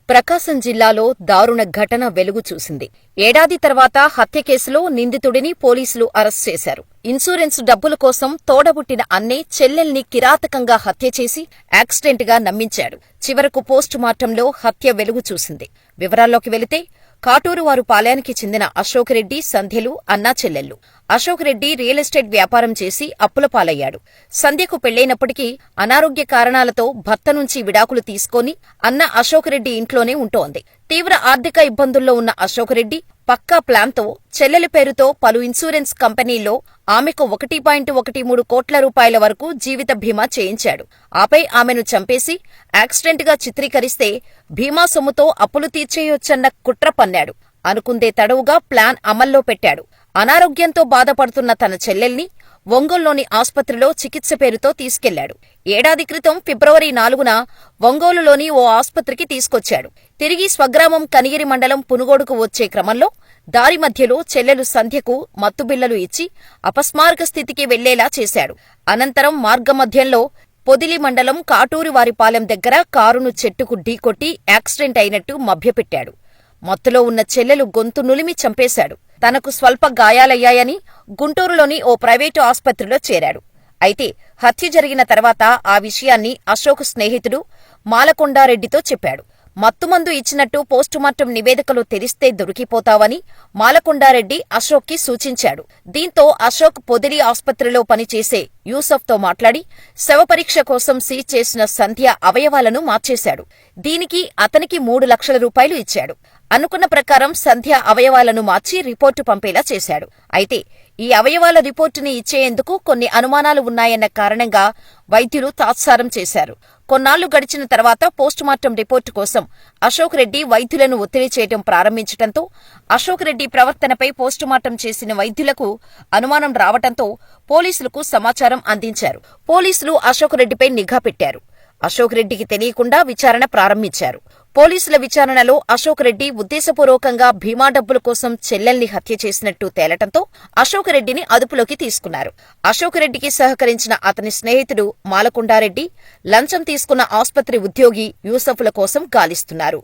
ప్రకాశం జిల్లాలో దారుణ ఘటన వెలుగు చూసింది. ఏడాది తర్వాత హత్య కేసులో నిందితుడిని పోలీసులు అరెస్ట్ చేశారు. ఇన్సూరెన్స్ డబ్బుల కోసం తోడబుట్టిన అన్నే చెల్లెల్ని కిరాతకంగా హత్య చేసి యాక్సిడెంట్గా నమ్మించాడు. చివరకు పోస్టుమార్టంలో హత్య వెలుగు చూసింది. వివరాల్లోకి వెళితే కాటూరువారు పాలెనికి చెందిన అశోక్ రెడ్డి, సంధ్యలు అన్నా చెల్లెళ్లు. అశోక్ రెడ్డి రియల్ ఎస్టేట్ వ్యాపారం చేసి అప్పుల పాలయ్యాడు. సంధ్యకు పెళ్లైనప్పటికీ అనారోగ్య కారణాలతో భర్త నుంచి విడాకులు తీసుకొని అన్న అశోక్ రెడ్డి ఇంట్లోనే ఉంటోంది. తీవ్ర ఆర్థిక ఇబ్బందుల్లో ఉన్న అశోక్ రెడ్డి పక్కా ప్లాన్తో చెల్లెలి పేరుతో పలు ఇన్సూరెన్స్ కంపెనీల్లో ఆమెకు 1.13 కోట్ల రూపాయల వరకు జీవిత బీమా చేయించాడు. ఆపై ఆమెను చంపేసి యాక్సిడెంట్గా చిత్రీకరిస్తే బీమా సొమ్ముతో అప్పులు తీర్చేయొచ్చన్న కుట్ర పన్నాడు. అనుకుందే తడవుగా ప్లాన్ అమల్లో పెట్టాడు. అనారోగ్యంతో బాధపడుతున్న తన చెల్లెల్ని ఒంగోలులోని ఆస్పత్రిలో చికిత్స పేరుతో తీసుకెళ్లాడు. ఏడాది క్రితం ఫిబ్రవరి 4న ఒంగోలులోని ఓ ఆస్పత్రికి తీసుకొచ్చాడు. తిరిగి స్వగ్రామం కనిగిరి మండలం పునుగోడుకు వచ్చే క్రమంలో దారి మధ్యలో చెల్లెలు సంధ్యకు మత్తుబిళ్లలు ఇచ్చి అపస్మారక స్థితికి వెళ్లేలా చేశాడు. అనంతరం మార్గమధ్యంలో పొదిలి మండలం కాటూరువారిపాలెం దగ్గర కారును చెట్టుకు ఢీకొట్టి యాక్సిడెంట్ అయినట్టు మభ్యపెట్టాడు. మత్తులో ఉన్న చెల్లెలు గొంతు నులిమి చంపేశాడు. తనకు స్వల్ప గాయాలయ్యాయని గుంటూరులోని ఓ ప్రైవేటు ఆస్పత్రిలో చేరాడు. అయితే హత్య జరిగిన తర్వాత ఆ విషయాన్ని అశోక్ స్నేహితుడు మాలకొండారెడ్డితో చెప్పాడు. మత్తుమందు ఇచ్చినట్టు పోస్టుమార్టం నివేదికలో తెలిస్తే దొరికిపోతావని మాలకొండారెడ్డి అశోక్కి సూచించాడు. దీంతో అశోక్ పొదిలి ఆస్పత్రిలో పనిచేసే యూసఫ్తో మాట్లాడి శవపరీక్ష కోసం సీజ్ చేసిన సంధ్య అవయవాలను మార్చేశాడు. దీనికి అతనికి 3 లక్షల రూపాయలు ఇచ్చాడు. అనుకున్న ప్రకారం సంధ్య అవయవాలను మార్చి రిపోర్టు పంపేలా చేశాడు. అయితే ఈ అవయవాల రిపోర్టుని ఇచ్చేందుకు కొన్ని అనుమానాలు ఉన్నాయన్న కారణంగా వైద్యులు తాత్సారం చేశారు. కొన్నాళ్లు గడిచిన తర్వాత పోస్టుమార్టం రిపోర్టు కోసం అశోక్ రెడ్డి వైద్యులను ఒత్తిడి చేయడం ప్రారంభించడంతో అశోక్ రెడ్డి ప్రవర్తనపై పోస్టుమార్టం చేసిన వైద్యులకు అనుమానం రావడంతో పోలీసులకు సమాచారం అందించారు. పోలీసులు అశోక్ రెడ్డిపై నిఘా పెట్టారు. అశోక్ రెడ్డికి తెలియకుండా విచారణ ప్రారంభించారు. పోలీసుల విచారణలో అశోక్ రెడ్డి ఉద్దేశపూర్వకంగా బీమా డబ్బుల కోసం చెల్లెల్ని హత్య చేసినట్టు తేలటంతో అశోక్ రెడ్డిని అదుపులోకి తీసుకున్నారు. అశోక్ రెడ్డికి సహకరించిన అతని స్నేహితుడు మాలకొండారెడ్డి, లంచం తీసుకున్న ఆస్పత్రి ఉద్యోగి యూసఫ్ల కోసం గాలిస్తున్నారు.